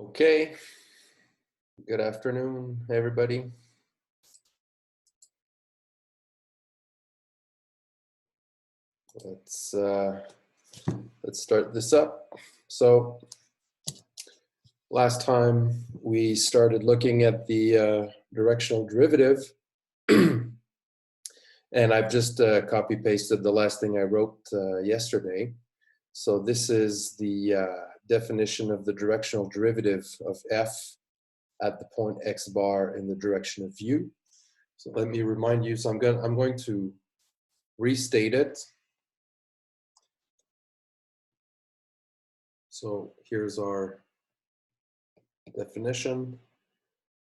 Okay, good afternoon, everybody. Let's start this up. So last time we started looking at the directional derivative, and I've just copy pasted the last thing I wrote yesterday. So this is the definition of the directional derivative of f at the point x bar in the direction of u. So let me remind you. So I'm going to restate it. So here's our definition.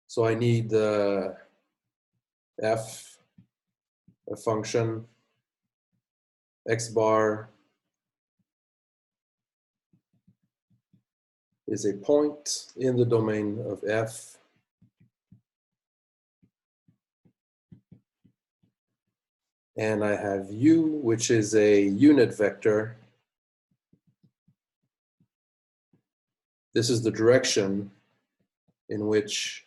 So I need f, a function, x bar is a point in the domain of f, and I have u, which is a unit vector. This is the direction in which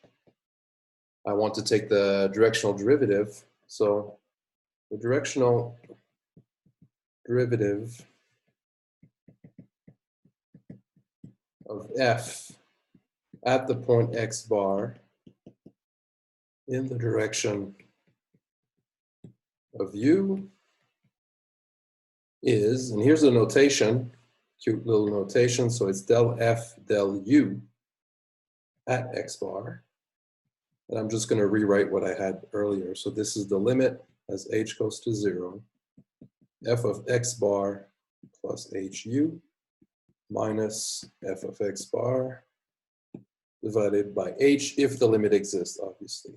I want to take the directional derivative. So the directional derivative of f at the point x bar in the direction of u is, and here's the notation, cute little notation, so it's del f del u at x bar. And I'm just going to rewrite what I had earlier. So this is the limit as h goes to 0, f of x bar plus hu minus f of x bar divided by h, if the limit exists, obviously.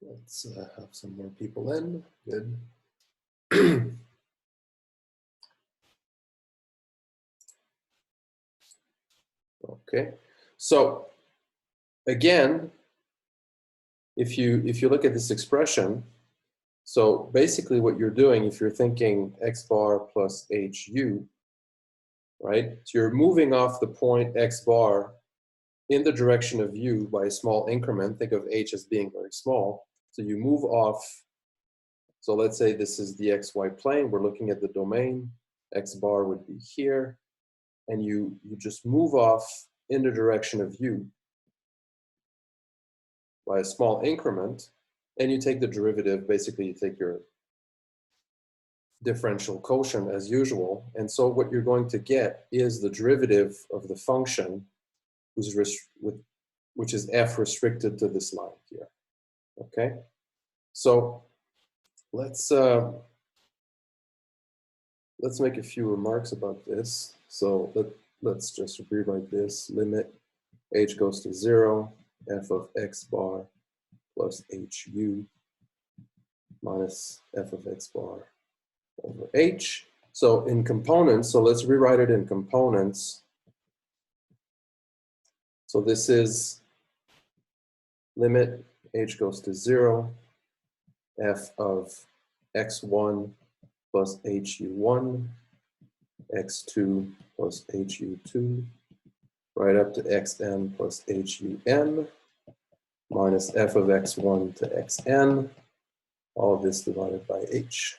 Let's have some more people in. Good. Okay, so again, if you look at this expression, so basically what you're doing, if you're thinking x bar plus hu, right? So you're moving off the point x bar in the direction of u by a small increment. Think of h as being very small. So you move off. So let's say this is the xy plane. We're looking at the domain. X bar would be here. And you just move off in the direction of u by a small increment, and you take the derivative. Basically, you take your differential quotient as usual. And so what you're going to get is the derivative of the function which is f restricted to this line here. Okay? So let's make a few remarks about this. So let's just rewrite this. Limit h goes to 0, f of x bar plus hu minus f of x bar over h. So in components, so let's rewrite it in components. So this is limit h goes to 0, f of x1 plus hu1, x2 plus hu2, right up to xn plus hun, minus f of x1 to xn, all of this divided by h.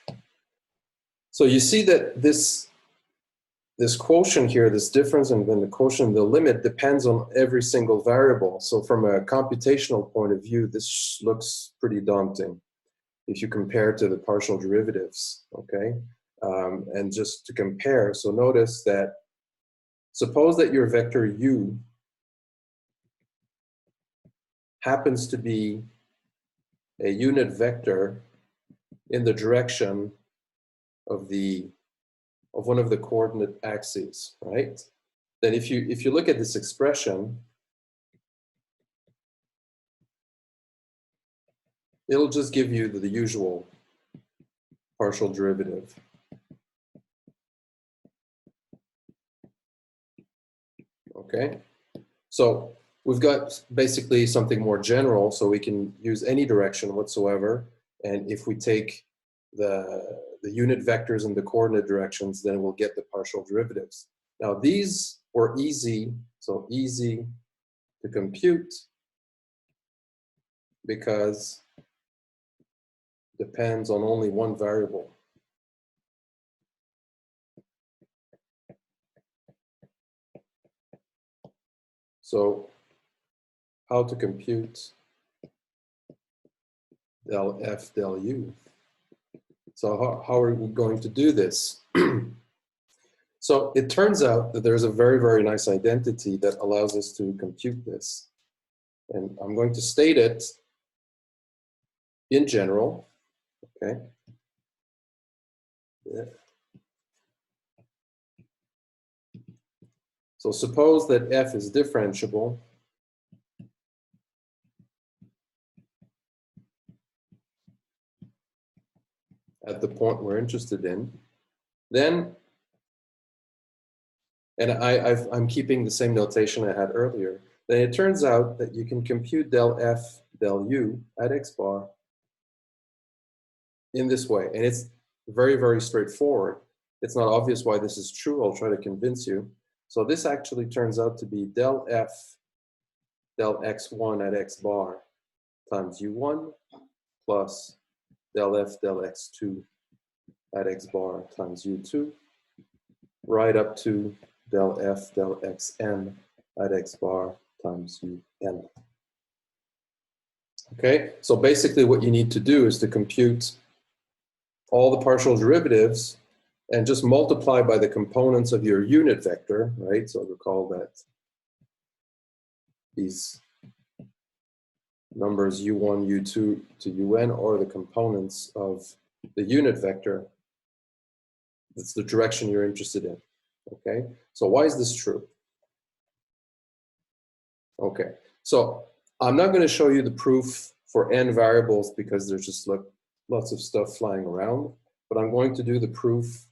So you see that this quotient here, this difference in the quotient, the limit depends on every single variable. So from a computational point of view, this looks pretty daunting if you compare to the partial derivatives, okay? And just to compare, so notice that, suppose that your vector u happens to be a unit vector in the direction of one of the coordinate axes, right? Then if you look at this expression, it'll just give you the usual partial derivative. Okay, so we've got basically something more general, so we can use any direction whatsoever. And if we take the the unit vectors and the coordinate directions, then we'll get the partial derivatives. Now these were easy, so easy to compute because it depends on only one variable. So how to compute del F del U? So how are we going to do this? So it turns out that there's a very, very nice identity that allows us to compute this. And I'm going to state it in general, okay? Yeah. So suppose that F is differentiable at the point we're interested in, then, and I'm keeping the same notation I had earlier, then it turns out that you can compute del F del U at X bar in this way. And it's very, very straightforward. It's not obvious why this is true. I'll try to convince you. So this actually turns out to be del F del X1 at X bar times U1 plus del F del X2 at X bar times U2, right up to del F del Xn at X bar times Un. Okay, so basically what you need to do is to compute all the partial derivatives and just multiply by the components of your unit vector, right? So recall that these numbers U1, U2 to UN are the components of the unit vector. That's the direction you're interested in, okay? So why is this true? Okay, so I'm not going to show you the proof for n variables because there's just lots of stuff flying around, but I'm going to do the proof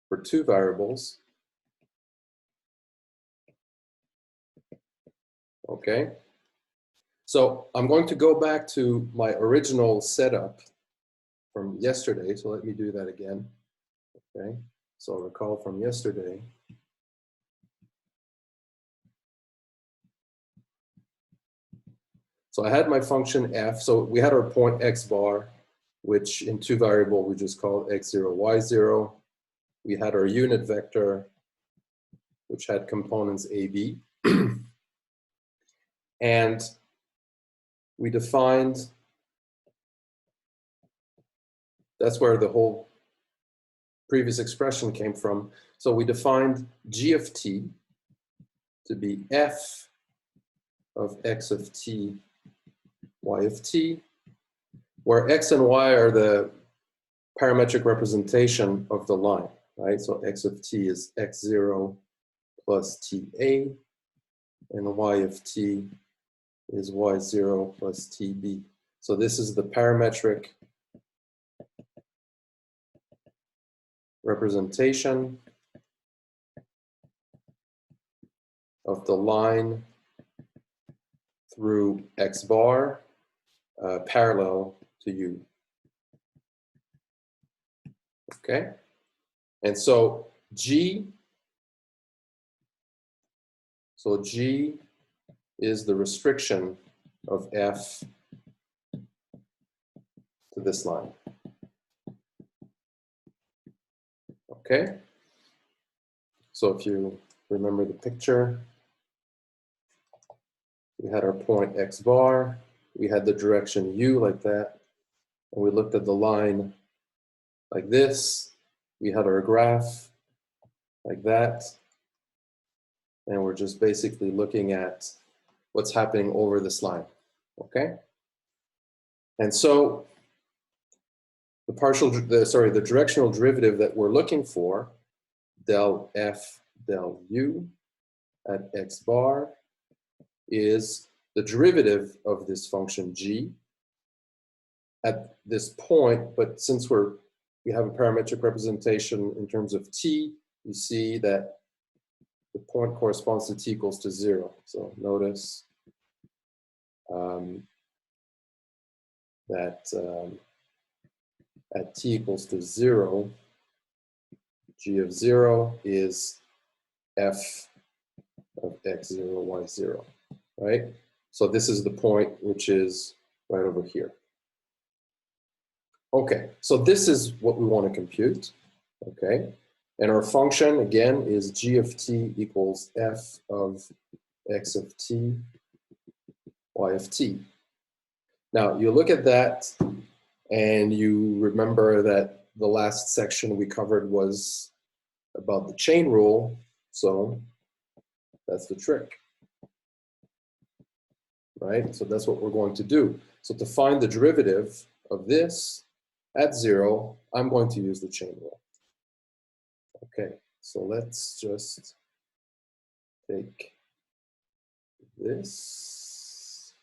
for 2 variables. Okay, so I'm going to go back to my original setup from yesterday, so let me do that again. Okay, so recall from yesterday. So I had my function f, so we had our point x bar, which in 2 variable we just called x0, y0. We had our unit vector, which had components a, b. And we defined, that's where the whole previous expression came from. So we defined g of t to be f of x of t, y of t, where x and y are the parametric representation of the line, right? So x of t is x0 plus ta, and y of t is y0 plus tb. So this is the parametric representation of the line through x bar parallel to u. Okay? And so G is the restriction of f to this line. Okay? So if you remember the picture, we had our point x bar, we had the direction u like that, and we looked at the line like this, we had our graph like that, and we're just basically looking at what's happening over this line, okay? And so the directional derivative that we're looking for, del f del u at x bar, is the derivative of this function g at this point, but since we have a parametric representation in terms of t, you see that the point corresponds to t equals to 0. So notice that at t equals to 0, g of 0 is f of x0, y0, right? So this is the point which is right over here. Okay, so this is what we want to compute, okay? And our function, again, is g of t equals f of x of t, y of t. Now, you look at that, and you remember that the last section we covered was about the chain rule, so that's the trick, right? So that's what we're going to do. So to find the derivative of this at 0, I'm going to use the chain rule. Okay, so let's just take this.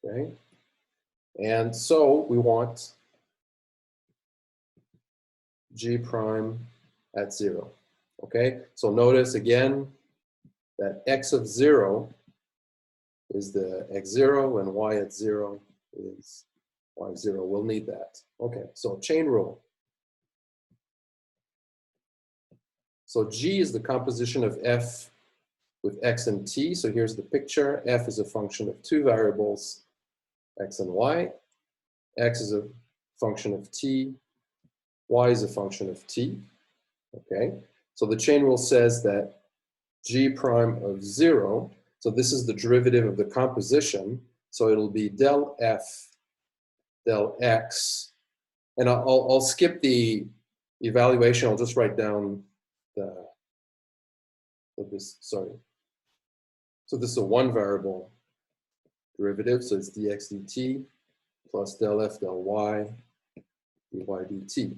Okay, and so we want g prime at 0. Okay, so notice again that x of 0 is the x0 and y at 0 is y0. We'll need that. Okay, so chain rule. So g is the composition of f with x and t. So here's the picture. F is a function of two variables, x and y. X is a function of t. Y is a function of t. Okay, so the chain rule says that g prime of 0, so this is the derivative of the composition, so it'll be del f del x, and I'll skip the evaluation, I'll just write down this, sorry. So this is a one variable derivative, so it's dx dt plus del f del y dy dt.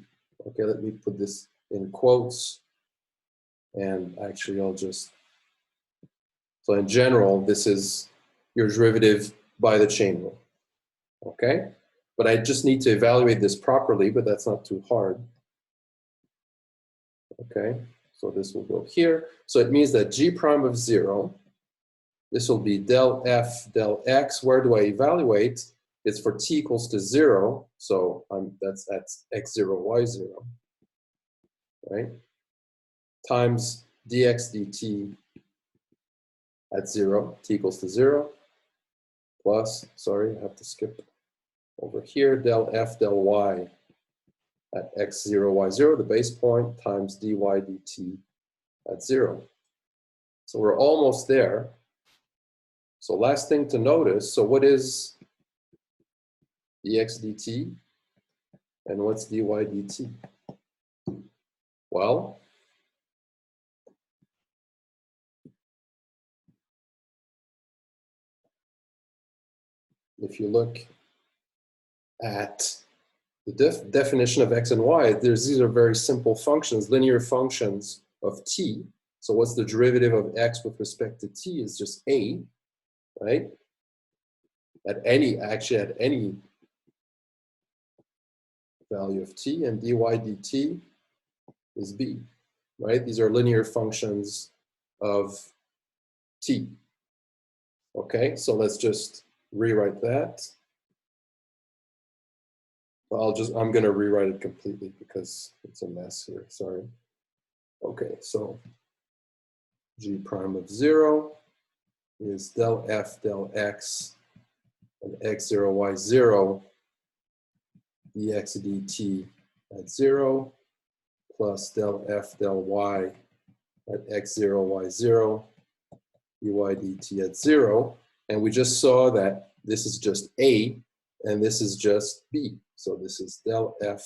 Okay, let me put this in quotes, and actually I'll just, so in general, this is your derivative by the chain rule, okay? But I just need to evaluate this properly, but that's not too hard. Okay, so this will go here. So it means that g prime of 0, this will be del f del x. Where do I evaluate? It's for t equals to 0, so that's at x0, y0, right? Times dx dt at 0, t equals to 0, plus, sorry, I have to skip over here, del f del y at x0, y0, the base point, times dy dt at 0. So we're almost there. So last thing to notice, so what is dx dt and what's dy dt? Well, if you look at the definition of x and y, these are very simple functions, linear functions of t. So what's the derivative of x with respect to t is just a, right? Actually at any value of t, and dy dt is b, right? These are linear functions of t. Okay, so let's just rewrite that. Well, I'm gonna rewrite it completely because it's a mess here, sorry. Okay, so g prime of 0 is del f del x and x0, y0 dx dt at 0 plus del f del y at x0, y0 dy dt at 0. And we just saw that this is just a and this is just b. So this is del f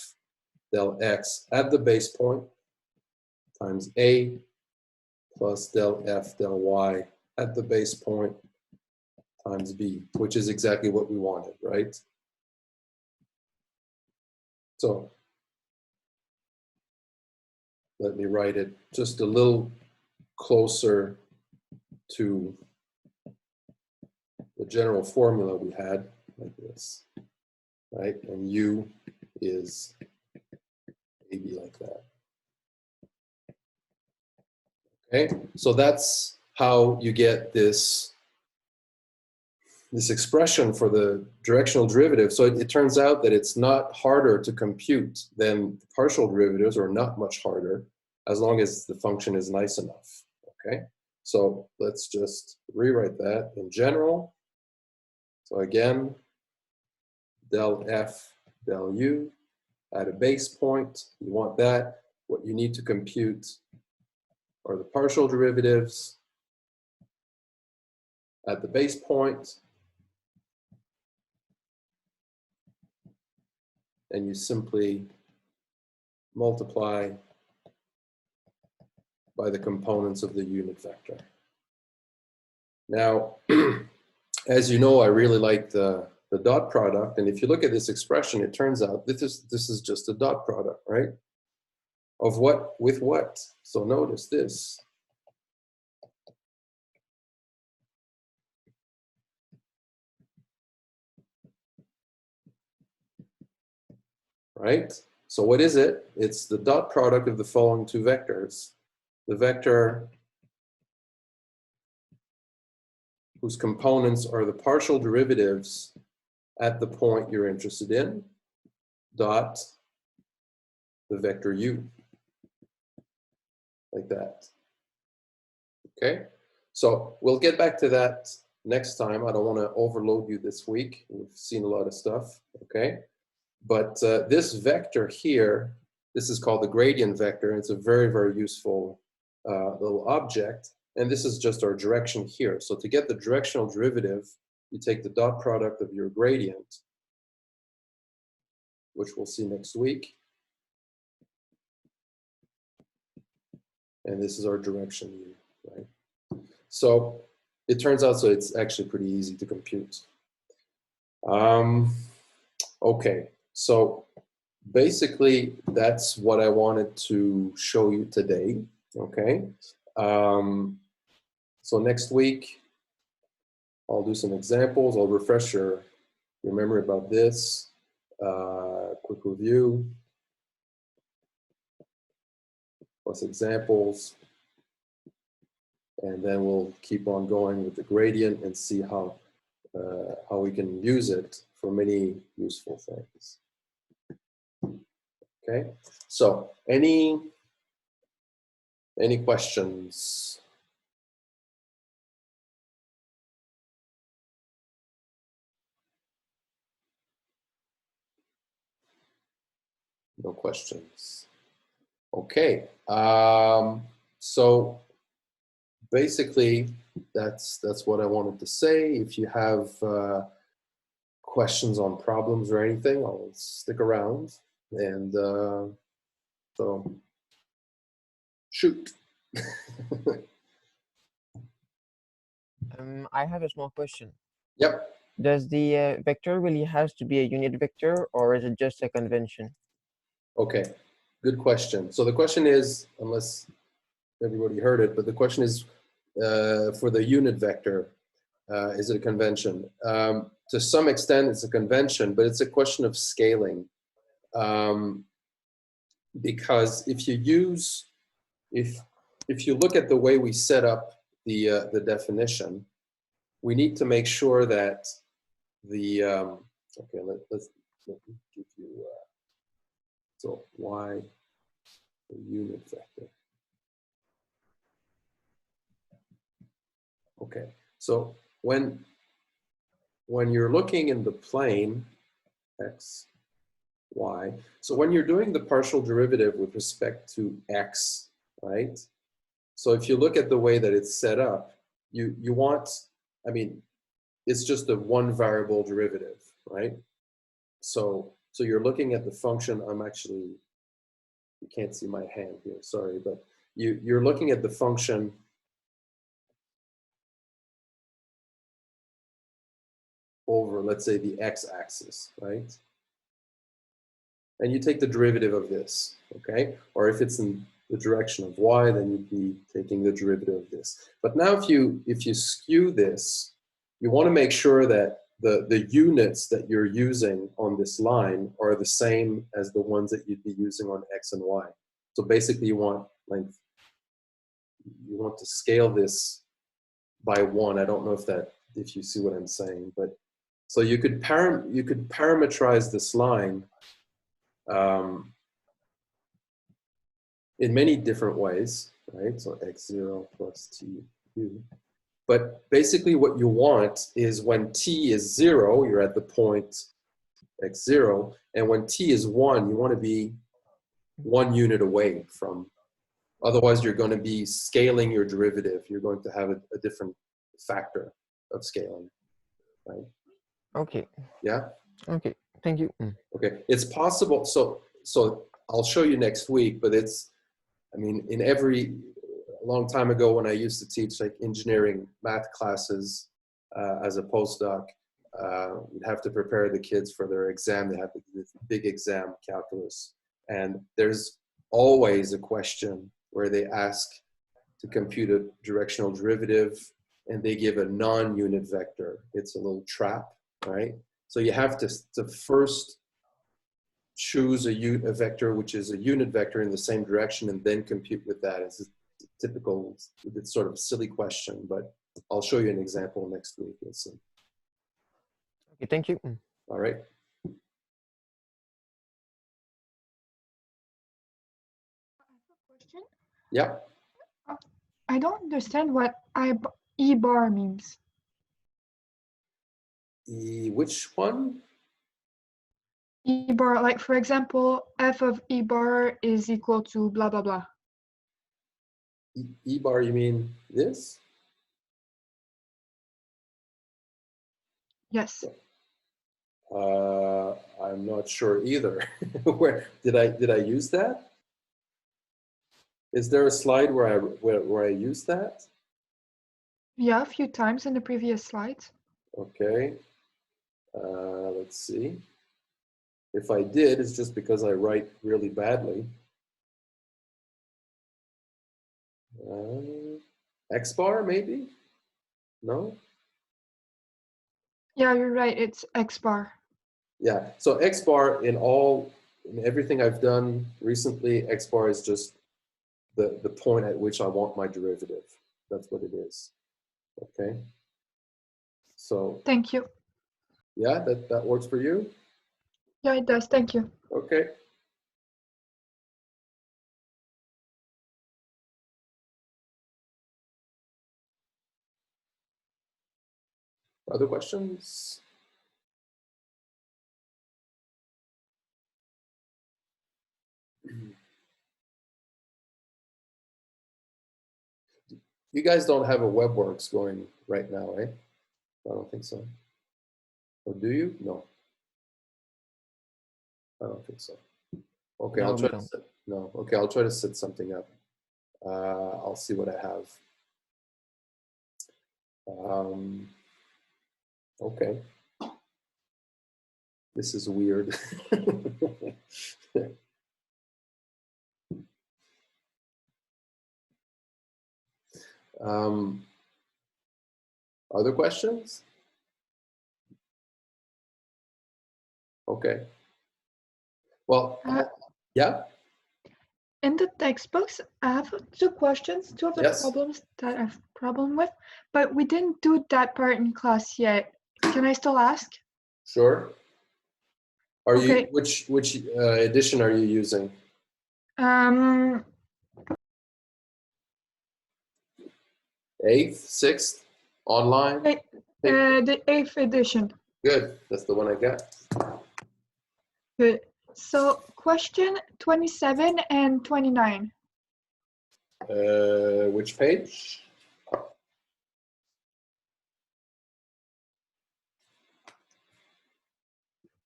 del x at the base point times a plus del f del y at the base point times b, which is exactly what we wanted, right? So let me write it just a little closer to the general formula we had, like this, right? And u is AB like that. Okay, so that's how you get this this expression for the directional derivative. So it turns out that it's not harder to compute than partial derivatives, or not much harder, as long as the function is nice enough, okay? So let's just rewrite that in general. So again, del f, del u at a base point, you want that. What you need to compute are the partial derivatives at the base point, and you simply multiply by the components of the unit vector. Now, as you know, I really like the dot product, and if you look at this expression, it turns out this is just a dot product, right? Of what with what? So notice this. Right? So what is it? It's the dot product of the following two vectors. The vector whose components are the partial derivatives at the point you're interested in, dot the vector u, like that. Okay? So we'll get back to that next time. I don't want to overload you this week. We've seen a lot of stuff, okay? But this vector here, this is called the gradient vector. It's a very, very useful little object. And this is just our direction here. So to get the directional derivative, you take the dot product of your gradient, which we'll see next week. And this is our direction here, right? So it turns out, so it's actually pretty easy to compute. Okay, so basically that's what I wanted to show you today, okay? So next week, I'll do some examples. I'll refresh your memory about this. Quick review, plus examples. And then we'll keep on going with the gradient and see how we can use it for many useful things. Okay, so any questions? No questions. Okay, so basically that's what I wanted to say. If you have questions on problems or anything, I'll stick around, and so shoot. I have a small question. Yep. Does the vector really has to be a unit vector, or is it just a convention? Okay, good question. So the question is, unless everybody heard it, but the question is for the unit vector, is it a convention? To some extent, it's a convention, but it's a question of scaling. Because if you look at the way we set up the definition, we need to make sure that the okay, let me give you so y the unit vector. Okay, so when you're looking in the plane x, y, so when you're doing the partial derivative with respect to x, right? So if you look at the way that it's set up, you want, I mean, it's just a one variable derivative, right? So you're looking at the function. I'm actually, you can't see my hand here, sorry, but you're looking at the function over, let's say, the x-axis, right? And you take the derivative of this, okay? Or if it's in the direction of y, then you'd be taking the derivative of this. But now if you skew this, you want to make sure that the units that you're using on this line are the same as the ones that you'd be using on x and y. So basically you want to scale this by 1. I don't know if that if you see what I'm saying. But so you could parameterize this line in many different ways, right? So x0 plus tu. But basically what you want is when t is 0, you're at the point x0, and when t is 1, you want to be 1 unit away from, otherwise you're going to be scaling your derivative. You're going to have a different factor of scaling, right? Okay. Yeah? Okay. Thank you. Okay. It's possible, so I'll show you next week, but it's, I mean, a long time ago when I used to teach like engineering math classes as a postdoc, we'd have to prepare the kids for their exam. They have this big exam, calculus. And there's always a question where they ask to compute a directional derivative and they give a non-unit vector. It's a little trap, right? So you have to first choose a vector which is a unit vector in the same direction and then compute with that. It's a typical, it's sort of a silly question, but I'll show you an example next week. You'll see. Okay, thank you. All right. Question? Yeah. I don't understand what E bar means. Which one? E bar, like for example, f of E bar is equal to blah, blah, blah. E bar, you mean this? Yes. I'm not sure either. Where did I use that? Is there a slide where I used that? Yeah, a few times in the previous slides. Okay. Let's see. If I did, it's just because I write really badly. X bar, maybe? No? Yeah, you're right. It's X bar. Yeah, so X bar in everything I've done recently, X bar is just the point at which I want my derivative. That's what it is. Okay. So Thank you. yeah, that works for you? Yeah, it does. Thank you. Okay. Other questions? You guys don't have a WebWorks going right now, eh? I don't think so. Or do you? No. I don't think so. Okay, No, I'll we try to don't. set, no. Okay, I'll try to set something up. I'll see what I have. Okay. This is weird. Other questions? Okay. Well, yeah? In the textbooks, I have two questions, two of the Yes. problems that I have problem with, but we didn't do that part in class yet. Can I still ask? Sure. Are you, Okay. which edition are you using? Um, 8th, 6th, online? the 8th edition. Good, that's the one I got. Good. So question 27 and 29. Which page?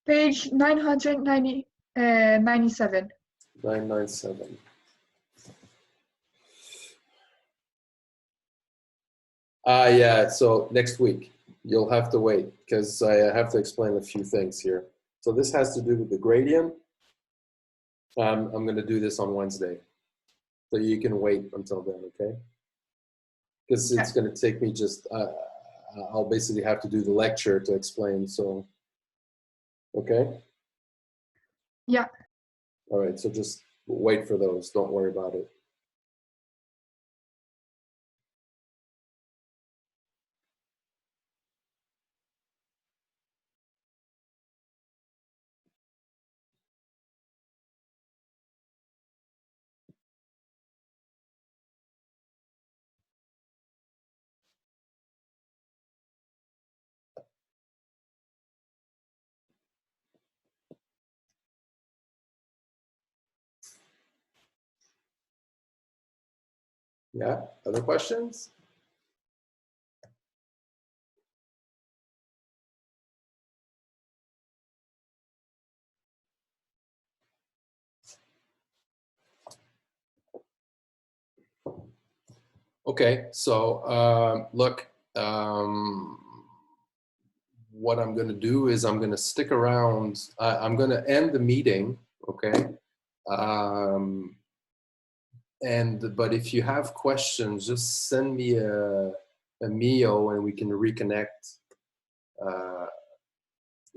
Page 997. 997. Yeah, so next week, you'll have to wait because I have to explain a few things here. So this has to do with the gradient. I'm going to do this on Wednesday. So you can wait until then, okay? Because it's going to take me just, I'll basically have to do the lecture to explain, so, okay? Yeah. All right, so just wait for those. Don't worry about it. Yeah, other questions? Okay, so look, what I'm going to do is I'm going to stick around. I'm going to end the meeting, okay? But if you have questions, just send me a mail and we can reconnect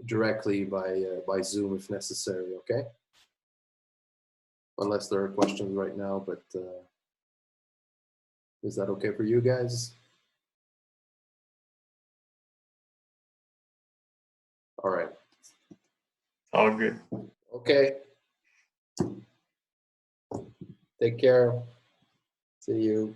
directly by Zoom if necessary, okay? Unless there are questions right now, but is that okay for you guys? All right. All good. Okay. Take care. See you.